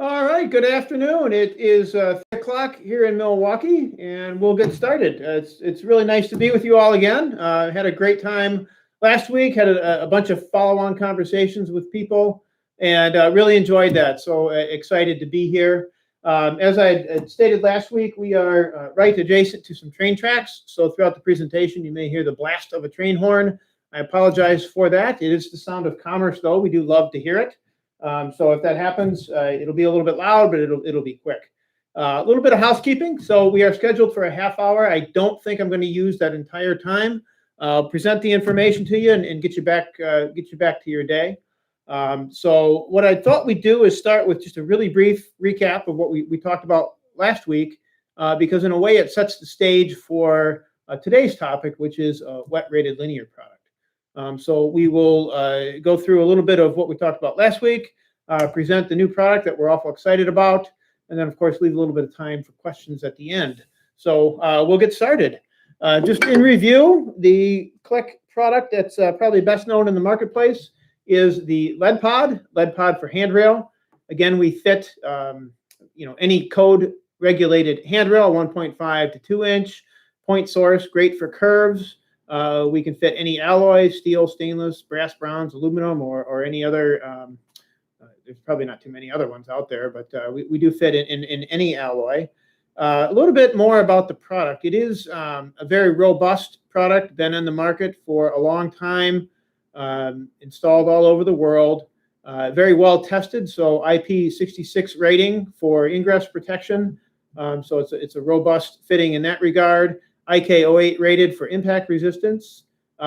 All right, good afternoon. It is 3 o'clock here in Milwaukee, and we'll get started. It's really nice to be with you all again. Had a great time last week, had a bunch of follow-on conversations with people, and really enjoyed that. So excited to be here. As I had stated last week, we are right adjacent to some train tracks. So throughout the presentation, you may hear the blast of a train horn. I apologize for that. It is the sound of commerce, though. We do love to hear it. So if that happens, it'll be a little bit loud, but it'll be quick. A little bit of housekeeping. So we are scheduled for a half hour. I don't think I'm going to use that entire time. I'll present the information to you and get you back to your day. So what I thought we'd do is start with just a really brief recap of what we talked about last week, because in a way it sets the stage for today's topic, which is a wet rated linear product. So we will go through a little bit of what we talked about last week, present the new product that we're awful excited about, and then, of course, leave a little bit of time for questions at the end. So we'll get started. Just in review, the KLIK product that's probably best known in the marketplace is the lead pod for handrail. Again, we fit any code-regulated handrail, 1.5 to 2-inch, point source, great for curves. We can fit any alloy, steel, stainless, brass, bronze, aluminum, or any other. There's probably not too many other ones out there, but we do fit in any alloy. A little bit more about the product. It is a very robust product, been in the market for a long time, installed all over the world, very well tested, so IP66 rating for ingress protection. So it's a robust fitting in that regard. IK08 rated for impact resistance.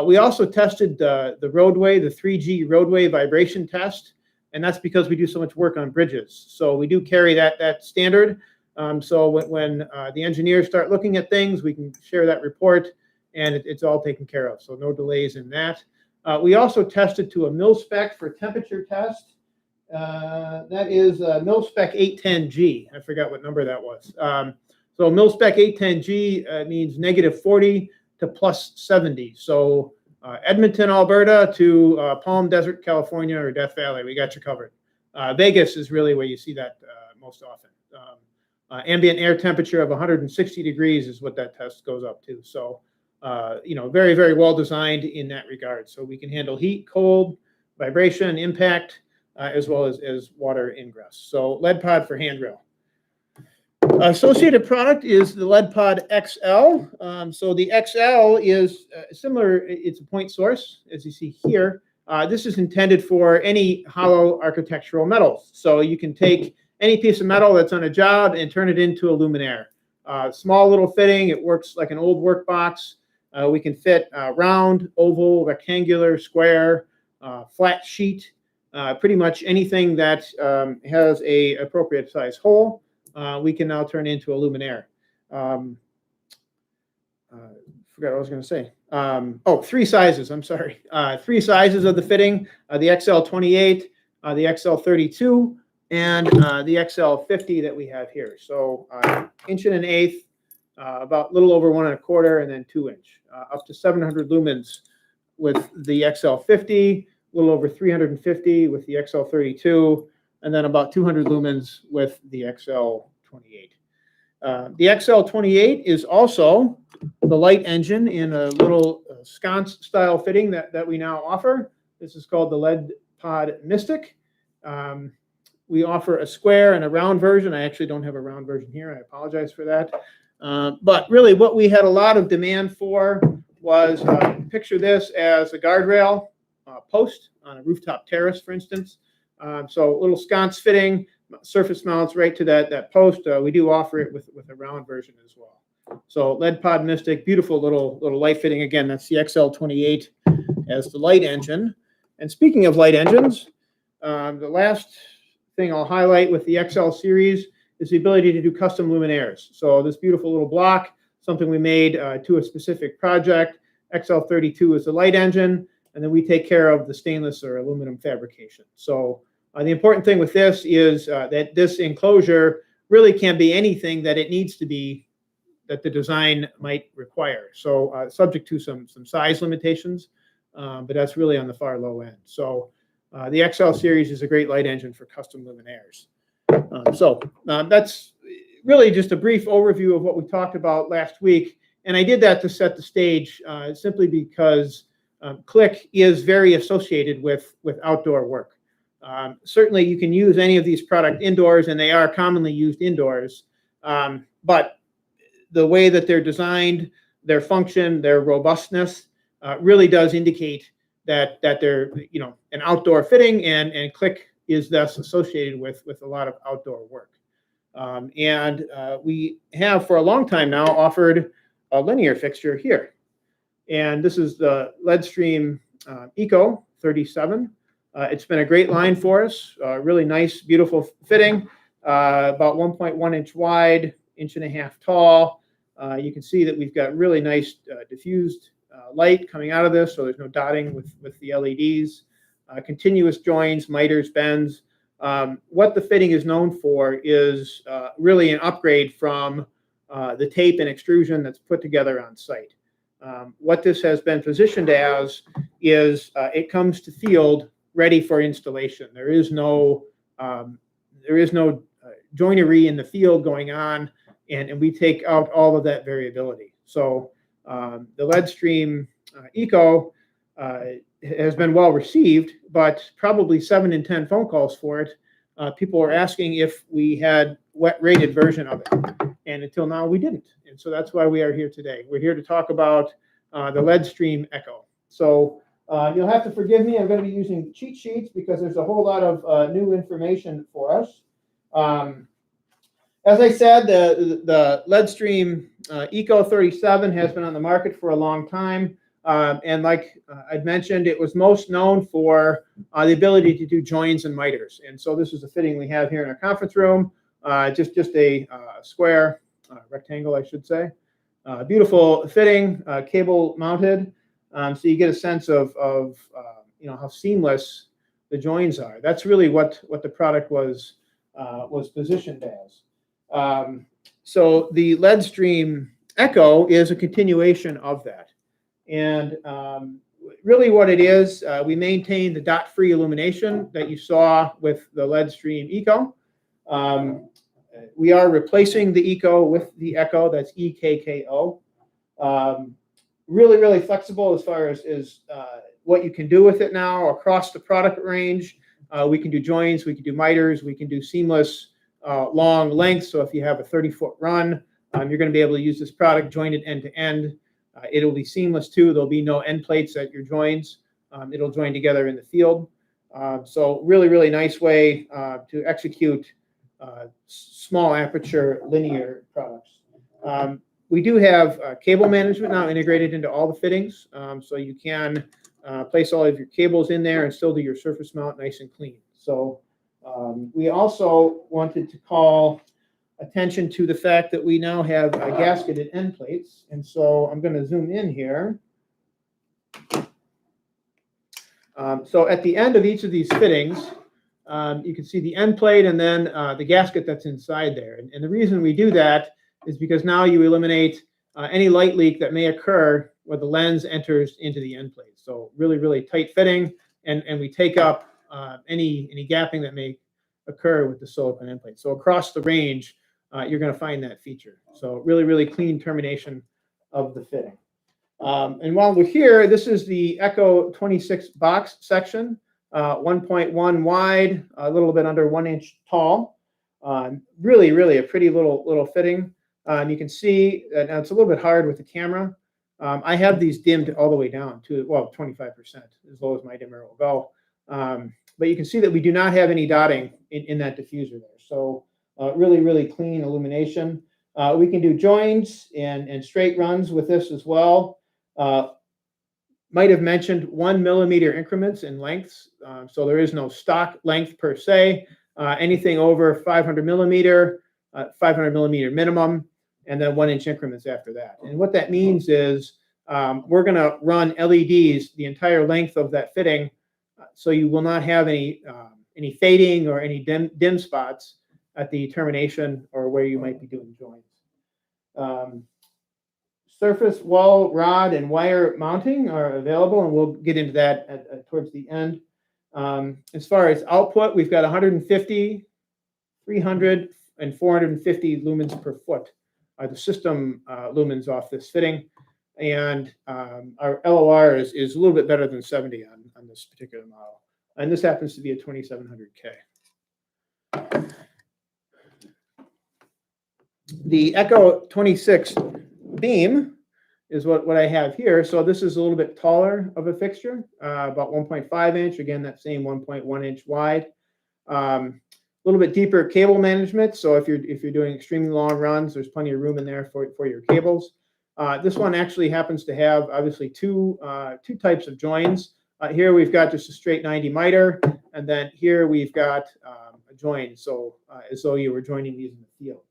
We also tested the roadway, the 3G roadway vibration test, and that's because we do so much work on bridges. So we do carry that standard. So when the engineers start looking at things, we can share that report, and it's all taken care of. So no delays in that. We also tested to a mil spec for temperature test. That is mil-spec 810G. I forgot what number that was. So mil-spec 810G means -40 to +70. So Edmonton, Alberta to Palm Desert, California, or Death Valley, we got you covered. Vegas is really where you see that most often. Ambient air temperature of 160 degrees is what that test goes up to. So, very, very well designed in that regard. So we can handle heat, cold, vibration, impact, as well as water ingress. So lead pod for handrail. Associated product is the lead pod XL. So the XL is similar. It's a point source, as you see here. This is intended for any hollow architectural metals. So you can take any piece of metal that's on a job and turn it into a luminaire. Small little fitting. It works like an old work box. We can fit round, oval, rectangular, square, flat sheet, pretty much anything that has a appropriate size hole. We can now turn into a luminaire. Forgot what I was going to say. 3 sizes. I'm sorry. 3 sizes of the fitting: the XL28, the XL32, and the XL50 that we have here. So 1 1/8 inch, about a little over 1 1/4, and then 2-inch, up to 700 lumens with the XL50, a little over 350 with the XL32, and then about 200 lumens with the XL28. The XL28 is also the light engine in a little sconce style fitting that we now offer. This is called the Lead Pod Mystic. We offer a square and a round version. I actually don't have a round version here. I apologize for that. But really what we had a lot of demand for was, picture this as a guardrail post on a rooftop terrace, for instance. So a little sconce fitting, surface mounts right to that post. We do offer it with a round version as well. So Lead Pod Mystic, beautiful little light fitting. Again, that's the XL28 as the light engine. And speaking of light engines, the last thing I'll highlight with the XL series is the ability to do custom luminaires. So this beautiful little block, something we made to a specific project. XL32 is the light engine, and then we take care of the stainless or aluminum fabrication. So the important thing with this is that this enclosure really can be anything that it needs to be that the design might require. So subject to some size limitations, but that's really on the far low end. So the XL series is a great light engine for custom luminaires. That's really just a brief overview of what we talked about last week. And I did that to set the stage simply because KLIK is very associated with outdoor work. Certainly, you can use any of these products indoors, and they are commonly used indoors. But the way that they're designed, their function, their robustness really does indicate that they're an outdoor fitting, and KLIK is thus associated with a lot of outdoor work. We have for a long time now offered a linear fixture here. And this is the LEDstream Eco 37. It's been a great line for us, really nice, beautiful fitting, about 1.1 inch wide, 1.5 inches tall. You can see that we've got really nice diffused light coming out of this, so there's no dotting with the LEDs. Continuous joins, miters, bends. What the fitting is known for is really an upgrade from the tape and extrusion that's put together on site. What this has been positioned as is it comes to field ready for installation. There is no joinery in the field going on, and we take out all of that variability. So the LEDstream Eco has been well received, but probably 7 in 10 phone calls for it. People are asking if we had wet rated version of it, and until now we didn't. And so that's why we are here today. We're here to talk about the LEDstream Eco. So you'll have to forgive me. I'm going to be using cheat sheets because there's a whole lot of new information for us. As I said, the LEDstream Eco 37 has been on the market for a long time. And like I'd mentioned, it was most known for the ability to do joins and miters. And so this is a fitting we have here in our conference room, just a square rectangle, I should say. Beautiful fitting, cable mounted. So you get a sense of how seamless the joins are. That's really what the product was positioned as. So the LEDstream Eco is a continuation of that. And really what it is, we maintain the dot-free illumination that you saw with the LEDstream Eco. We are replacing the Eco with the Eco, that's EKKO. Really, really flexible as far as what you can do with it now across the product range. We can do joins, we can do miters, we can do seamless long lengths. So if you have a 30-foot run, you're going to be able to use this product jointed end to end. It'll be seamless too. There'll be no end plates at your joins. It'll join together in the field. So really, really nice way to execute small aperture linear products. We do have cable management now integrated into all the fittings. So you can place all of your cables in there and still do your surface mount nice and clean. So we also wanted to call attention to the fact that we now have gasketed end plates. And so I'm going to zoom in here. So at the end of each of these fittings, you can see the end plate and then the gasket that's inside there. And the reason we do that is because now you eliminate any light leak that may occur where the lens enters into the end plate. So really, really tight fitting, and we take up any gapping that may occur with the silicone end plate. So across the range, you're going to find that feature. So really, really clean termination of the fitting. And while we're here, this is the Eco 26 box section, 1.1 wide, a little bit under 1 inch tall. Really, really a pretty little fitting. You can see that now it's a little bit hard with the camera. I have these dimmed all the way down to, well, 25%, as low as my dimmer will go. But you can see that we do not have any dotting in that diffuser there. So really, really clean illumination. We can do joins and straight runs with this as well. Might have mentioned 1 millimeter increments in lengths. So there is no stock length per se. Anything over 500 millimeter minimum, and then 1 inch increments after that. And what that means is we're going to run LEDs the entire length of that fitting, so you will not have any fading or any dim spots at the termination or where you might be doing joins. Surface wall rod and wire mounting are available, and we'll get into that towards the end. As far as output, we've got 150 300 and 450 lumens per foot are the system lumens off this fitting. And our LOR is a little bit better than 70 on this particular model. And this happens to be a 2700K. The Echo 26 beam is what I have here. So this is a little bit taller of a fixture, about 1.5 inch. Again, that same 1.1 inch wide. A little bit deeper cable management. So if you're doing extremely long runs, there's plenty of room in there for your cables. This one actually happens to have obviously two types of joins. Here we've got just a straight 90 miter, and then here we've got a join. So as though you were joining these in the field.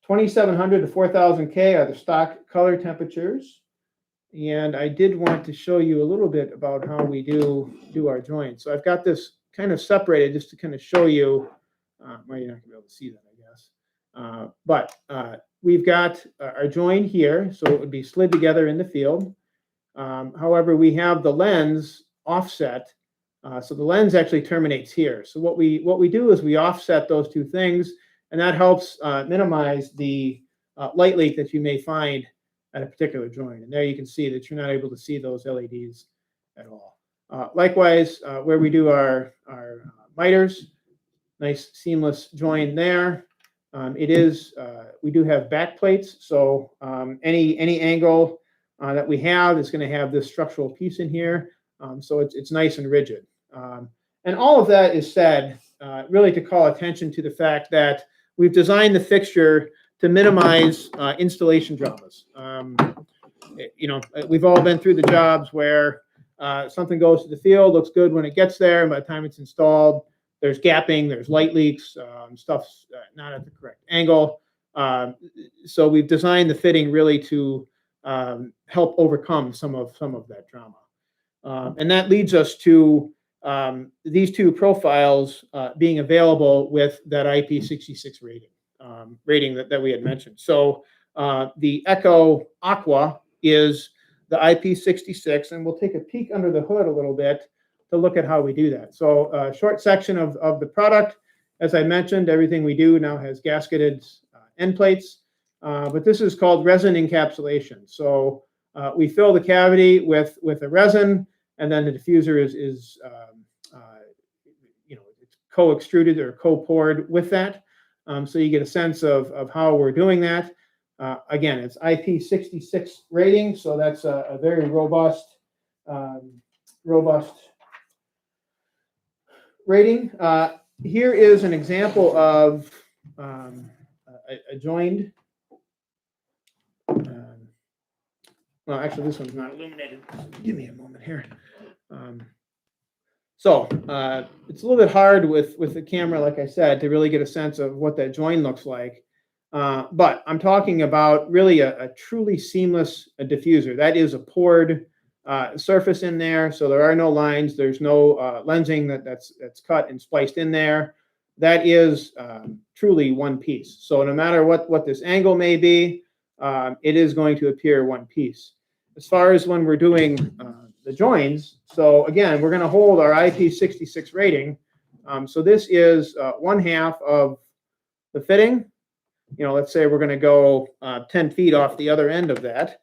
2700 to 4000K are the stock color temperatures. And I did want to show you a little bit about how we do our joins. So I've got this kind of separated just to kind of show you, well, you're not going to be able to see that, I guess. But we've got our join here, so it would be slid together in the field. However, we have the lens offset. So the lens actually terminates here. So what we do is we offset those two things, and that helps minimize the light leak that you may find at a particular joint. And there you can see that you're not able to see those LEDs at all. Likewise, where we do our miters, nice seamless join there. We do have back plates, so any angle that we have is going to have this structural piece in here. So it's nice and rigid. And all of that is said really to call attention to the fact that we've designed the fixture to minimize installation dramas. We've all been through the jobs where something goes to the field, looks good when it gets there, and by the time it's installed, there's gapping, there's light leaks, stuff's not at the correct angle. So we've designed the fitting really to help overcome some of that drama. And that leads us to these two profiles being available with that IP66 rating that we had mentioned. So the Echo Aqua is the IP66, and we'll take a peek under the hood a little bit to look at how we do that. So a short section of the product. As I mentioned, everything we do now has gasketed end plates, but this is called resin encapsulation. So we fill the cavity with a resin, and then the diffuser is it's co-extruded or co-poured with that. So you get a sense of how we're doing that. Again, it's IP66 rating, so that's a very robust rating. Here is an example of a joined. Well, actually, this one's not illuminated. Give me a moment here. So it's a little bit hard with the camera, like I said, to really get a sense of what that join looks like. But I'm talking about really a truly seamless diffuser. That is a poured surface in there, so there are no lines. There's no lensing that's cut and spliced in there. That is truly one piece. So no matter what this angle may be, it is going to appear one piece. As far as when we're doing the joins, so again, we're going to hold our IP66 rating. So this is 1/2 of the fitting. Let's say we're going to go 10 feet off the other end of that.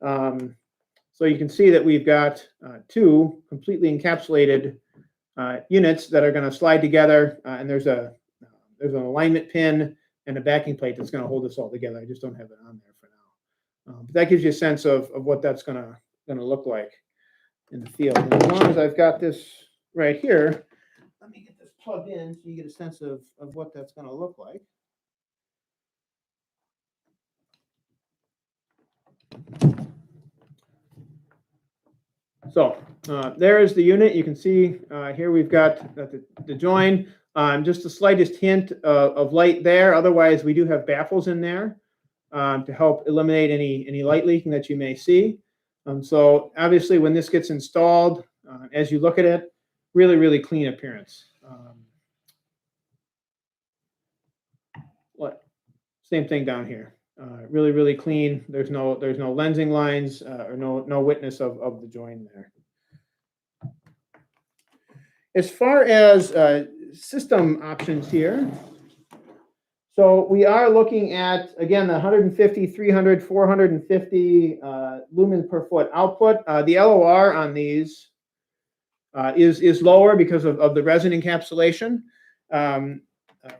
So you can see that we've got two completely encapsulated units that are going to slide together, and there's an alignment pin and a backing plate that's going to hold this all together. I just don't have it on there for now. But that gives you a sense of what that's going to look like in the field. And as long as I've got this right here, let me get this plugged in so you get a sense of what that's going to look like. So there is the unit. You can see here we've got the join. Just the slightest hint of light there. Otherwise, we do have baffles in there to help eliminate any light leaking that you may see. So obviously, when this gets installed, as you look at it, really, really clean appearance. Same thing down here. Really, really clean. There's no lensing lines or no witness of the join there. As far as system options here. So we are looking at, again, the 150, 300, 450 lumen per foot output. The LOR on these is lower because of the resin encapsulation.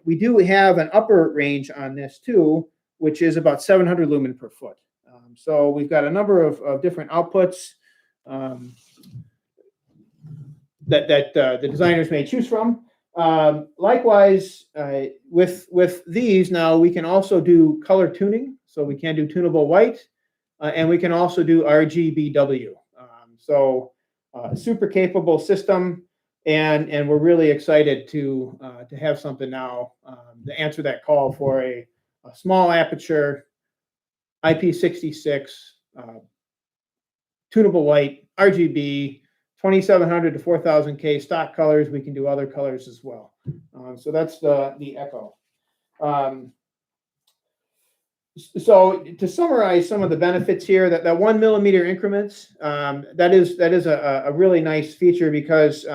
We do have an upper range on this too, which is about 700 lumen per foot. So we've got a number of different outputs that the designers may choose from. Likewise, with these now, we can also do color tuning. So we can do tunable white, and we can also do RGBW. So super capable system, and we're really excited to have something now to answer that call for a small aperture IP66 tunable white RGB 2700 to 4000K stock colors. We can do other colors as well. So that's the Echo. So to summarize some of the benefits here, that 1 millimeter increments, that is a really nice feature because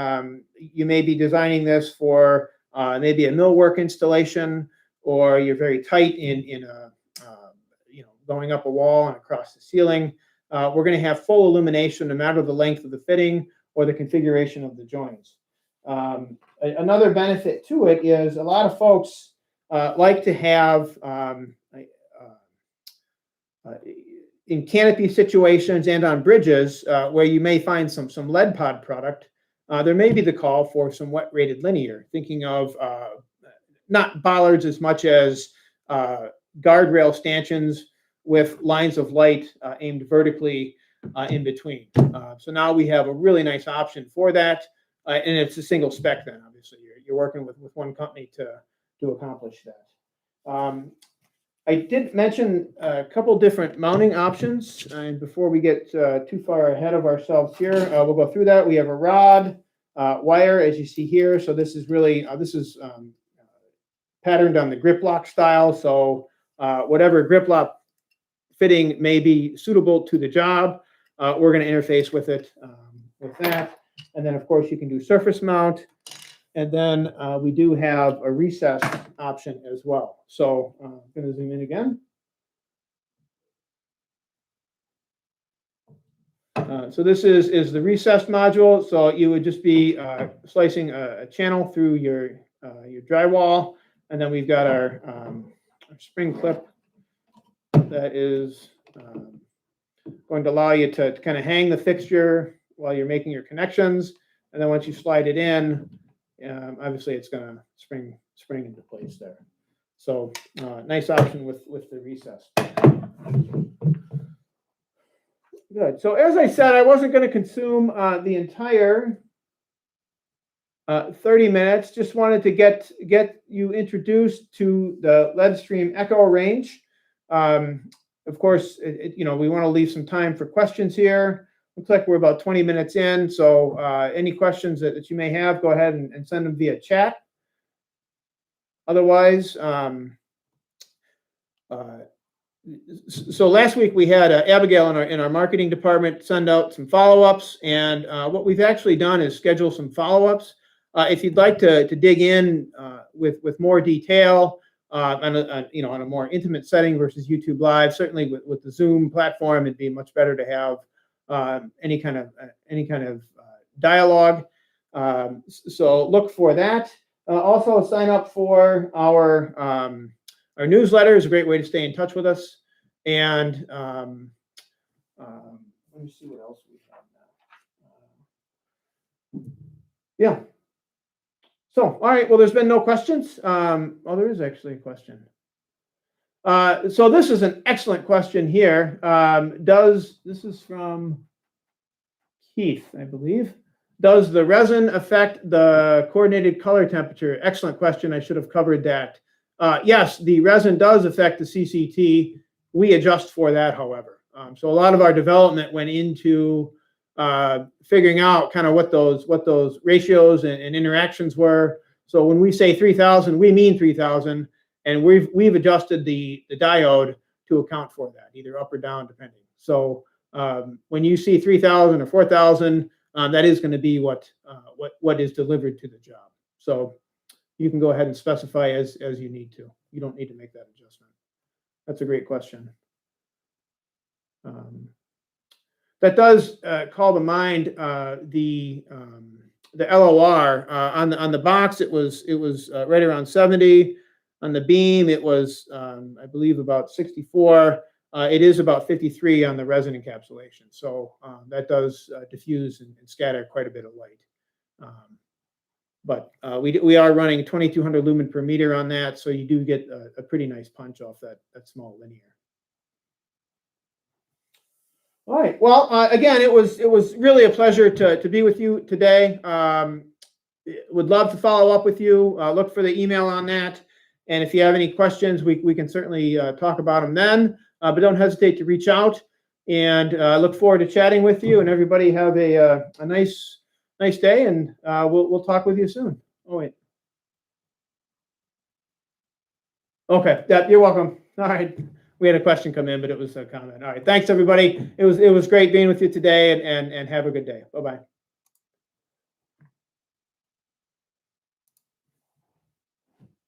you may be designing this for maybe a millwork installation, or you're very tight in a going up a wall and across the ceiling. We're going to have full illumination no matter the length of the fitting or the configuration of the joints. Another benefit to it is a lot of folks like to have in canopy situations and on bridges where you may find some lead pod product, there may be the call for some wet rated linear, thinking of not bollards as much as guardrail stanchions with lines of light aimed vertically in between. So now we have a really nice option for that, and it's a single spec then, obviously. You're working with one company to accomplish that. I did mention a couple different mounting options, and before we get too far ahead of ourselves here, we'll go through that. We have a rod, wire, as you see here. So this is really, patterned on the grip lock style. So whatever grip lock fitting may be suitable to the job, we're going to interface with it with that. And then, of course, you can do surface mount. And then we do have a recessed option as well. So I'm going to zoom in again. So this is the recessed module. So you would just be slicing a channel through your drywall. And then we've got our spring clip that is going to allow you to kind of hang the fixture while you're making your connections. And then once you slide it in, obviously it's going to spring into place there. So nice option with the recess. Good. So as I said, I wasn't going to consume the entire 30 minutes. Just wanted to get you introduced to the LEDstream Echo range. Of course, we want to leave some time for questions here. Looks like we're about 20 minutes in. So any questions that you may have, go ahead and send them via chat. Otherwise, so last week we had Abigail in our marketing department send out some follow-ups, and what we've actually done is schedule some follow-ups. If you'd like to dig in with more detail on a more intimate setting versus YouTube Live, certainly with the Zoom platform, it'd be much better to have any kind of dialogue. So look for that. Also sign up for our newsletter. Is a great way to stay in touch with us. And let me see what else we have now. Yeah. So, all right. Well, there's been no questions. Oh, there is actually a question. So this is an excellent question here. This is from Keith, I believe. Does the resin affect the coordinated color temperature? Excellent question. I should have covered that. Yes, the resin does affect the CCT. We adjust for that, however. So a lot of our development went into figuring out kind of what those ratios and interactions were. So when we say 3000, we mean 3000, and we've adjusted the diode to account for that, either up or down, depending. So when you see 3000 or 4000, that is going to be what is delivered to the job. So you can go ahead and specify as you need to. You don't need to make that adjustment. That's a great question. That does call to mind the LOR on the box. It was right around 70. On the beam, it was I believe about 64. It is about 53 on the resin encapsulation. So that does diffuse and scatter quite a bit of light. But we are running 2200 lumen per meter on that, so you do get a pretty nice punch off that small linear. All right. Well, again, it was really a pleasure to be with you today. Would love to follow up with you. Look for the email on that, and if you have any questions, we can certainly talk about them then. But don't hesitate to reach out, and look forward to chatting with you. And everybody have a nice day, and we'll talk with you soon. Oh wait. Okay. Yeah, you're welcome. All right. We had a question come in, but it was a comment. All right. Thanks, everybody. It was great being with you today, and have a good day. Bye-bye.